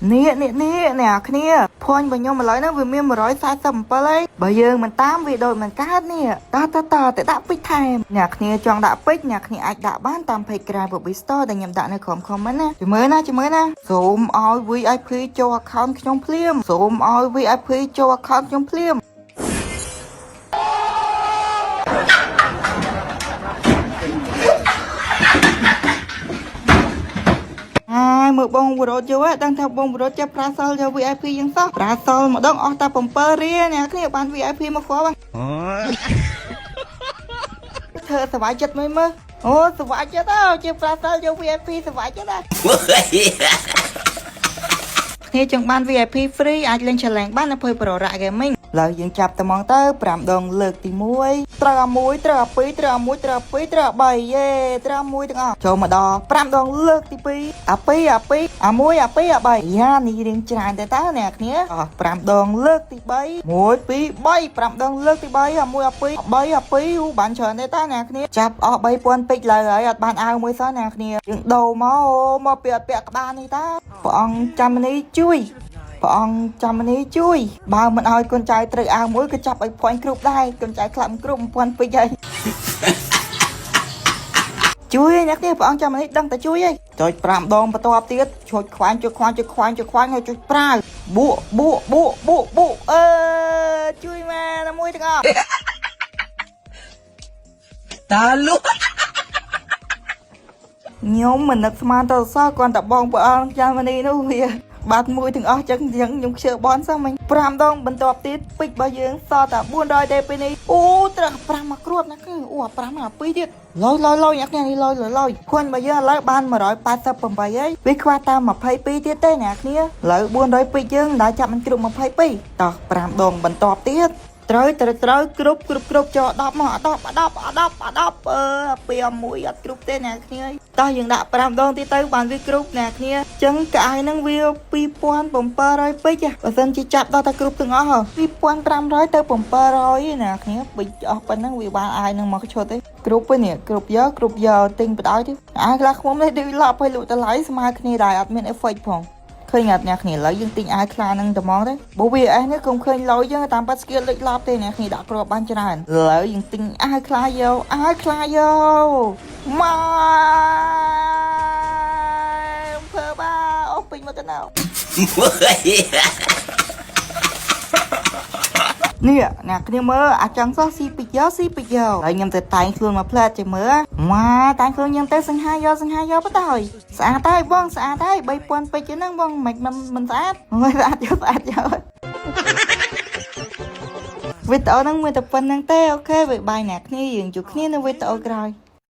nè kia phone bao nhiêu mà lấy nó vừa miên mà nói sai sầm pa lấy bây giờ mình tám vì đội mình cát nè ta để đã pích thèm nè kia chọn đã pích nè kia ai đã bán tam phải cài vào bistro để nhầm đã này không nè chỉ mới nè zoom all VIP cho account trong phim zoom all VIP cho account trong phim một bông bồ chưa á đang theo bông bồ cho Prasol cho VIPยังซะ Prasol មកដងអស់តែ7រៀលអ្នកគ្នាបាន VIP មកខ្វល់បាទធ្វើសบายចិត្តមើលអូសบายចិត្តជា Prasol យក VIP សบายចិត្តគ្នាចង់បាន VIP free អាចលេង challenge បាននៅភ័យប្ររ៉ា gaming ឡើយយើងចាប់តែមកទៅ5ដងលើកទី1ត្រូវ1ត្រូវ2ត្រូវ1ត្រូវ2ត្រូវ3យេត្រូវ1ទាំងអស់ចូលមកដល់5ដងលើកទី2អា2អា1អា3យ៉ានេះរៀងច្រើនតែតើអ្នកគ្នា5ដងលើកទី3 1 2 3 5ដងលើកទី3អា1អា2 3អា2បានច្រើនទេតើអ្នកគ្នាចាប់អស់ 3000 ពេចឡើយហើយអត់បានអាវមួយសោះអ្នកគ្នាយើងដូរមកពាក់ក្បាលនេះតើព្រះអង្គចាំនេះជួយព្រះអង្គចាំនេះជួយបើមិនឲ្យកូនចៅត្រូវអាវមួយក៏ចាប់ឲ្យភ័យគ្រប់ដែរកូនចៅខ្លាប់គ្រប់1000ពេចហើយជួយអ្នកនេះព្រះអង្គចាំនេះដឹងតែជួយហីចុច5ដងបន្ទាប់ទៀតជួយខ្វាញ់ហើយចុចប្រាវបួកជួយមកមួយទាំងអស់តាលុខ្ញុំមិននឹកស្មានទៅសោះគាត់តែបងព្រះអង្គចាំនេះនោះវាបាត់មួយទាំងអស់ចឹងខ្ញុំខ្ជិលបនសោះមិញ5ដងបន្ទាប់ទៀតពេចរបស់យើងសល់តែ400ទេពេលនេះអូត្រូវ5មកគ្រួតណាគឺអូ5មក2ទៀតលយអ្នកនេះលយភួនរបស់យើងឥឡូវបាន188ហើយវាខ្វះតែ22ទៀតទេអ្នកគ្នាឥឡូវ400ពេចយើងមិនដែលចាប់មិនគ្រប់22តោះ5ដងបន្ទាប់ទៀតត្រូវគ្រប់ចូល10មក10ពីមួយអត់គ្រប់ទេអ្នកគ្នាតោះយើងដាក់5ដងទៀតទៅបានវាគ្រប់អ្នកគ្នាអញ្ចឹងកៅហ្នឹងវា2700ពេចបើសិនជាចាប់ដល់តែគ្រប់ទាំងអស់2500ទៅ700អ្នកគ្នាពេចអស់ប៉ុណ្ណឹងវាបានអាយនឹងមកឈុតទេគ្រប់វិញនេះគ្រប់យកទិញបដ ாய் ទៀតអាយខ្លះខ្មុំនេះដូចឡប់ឲ្យលក់តម្លៃស្មើគ្នាដែរអត់មាន effect ផងឃើញអត់អ្នកគ្នាឥឡូវយើងទិញអាយខ្លានឹងតែមកទេបើវាអេសនេះកុំឃើញលុយយើងតាមប៉ាត់ skill លេចឡប់ទេអ្នកគ្នាដាក់គ្រាប់បានច្រើនឥឡូវយើងទិញអាយខ្លាយកមកភើបាអូពេញមកទៅណៅនេះអ្នកគ្នាមើលអាចង់សោះស៊ីពីយកហើយខ្ញុំទៅតែងខ្លួនមកផ្លែតចេះមើលមកតែងខ្លួនខ្ញុំទៅសង្ហាយកបតើស្អាតហើយបងស្អាតហើយ3000ពេចហ្នឹងបងមិនស្អាតស្អាតយកវីដេអូហ្នឹងមានតែប៉ុណ្្នឹងទេអូខេបាយបាយអ្នកគ្នាយើងជួបគ្នានៅវីដេអូក្រោយ